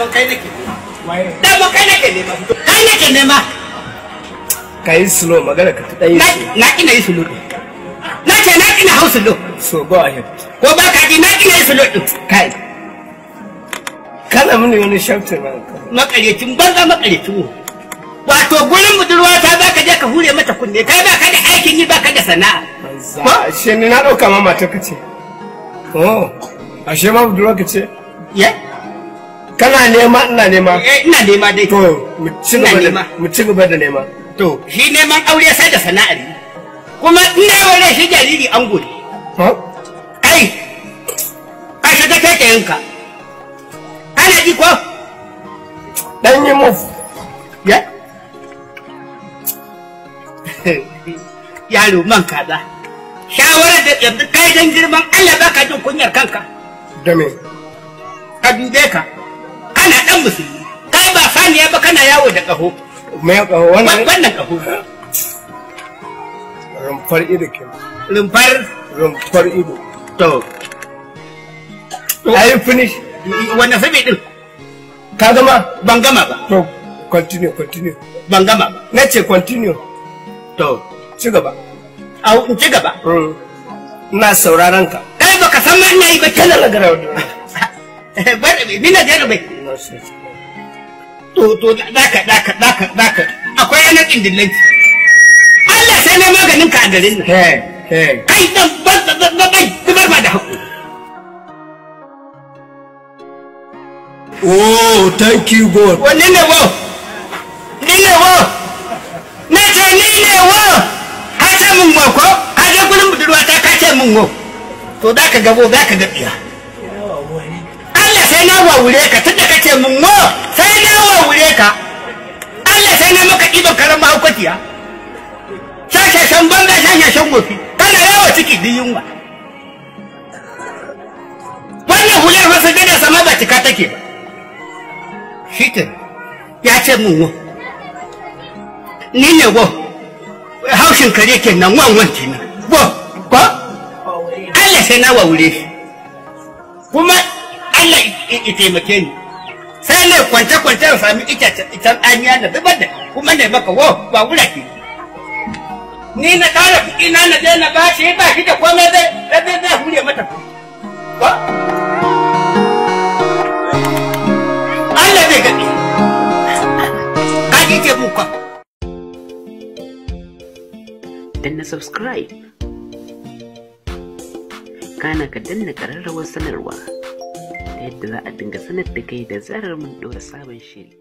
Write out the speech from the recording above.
daman kai nake daman kai nake nema kai nake nema kai slow magana ka ta dai na kina yi slow na ce na kina hau slow so go ahead ko ba ka ji na kina yi slow din kai kana muni wani shaftin makarecin banza makarecin wato gurin budurwa ta za ka je ka hure mata kunne kai ba ka da aikin yi ba ka da sana'a ashe ni na dauka ma mata ka ce oh ashe ma budurwa ka ce ya kana nema ina nema ina nema dai to mu ci gaba da nema to shi neman aure sai da sana'ar kuma ina wale shi jariri an gode kai ka shiga take yanka ana ji ko dan yi mu ya yaro man kaza shawarar da yanzu kai dan girman Allah baka jin kunyar kanka da me ka dube ka kana dan musulmi kai ba saniya ba kana yawo da kaho me kaho wannan kaho rumfar ido ke rumfar ido to ayi finish wannan sabi din ka gama ban gama ba to continue ban gama ba nace continue to ci gaba au in ci gaba ina sauraron ka kai baka san ma ina yi ba kana na garawa bari ni na jira bai to daka akwai yanar indillanci Allah sai na maganin ka a garin nan kai dan bai zubar ma da haƙuri oh thank you God wani ne wo ni ne wo na ce ni ne wo ka ce mun wo ko ka je gurin budurwa ta ka ce mun wo to za ka gabo za ka ga tsiya Allah sai na wawure ka tunda ka ce mun wo sai na wawure ka Allah sai na maka ɗiban karan mahaukaciya shashashan banza shashashan gofi kana yawa ciki din yunwa wannan hular wasu gada sama ba cika take ba shi ya ce mun wo ni ne wo haushin kare kenan wanwan kenan wo ko Allah sai na wawure shi kuma Allah ya taimake ni sai ne kwance sami icen aniya na zubar da kuma ne maka wo ba wura ke ni na ƙara kuɗi na je na ba shi da komai zai hure mata ko Allah zai gaɗe ka ji ke muka danna subscribe kana ka danna ƙararrawar sanarwa ta yadda za a dinga sanar da kai da zarar mun ɗora sabon shiri.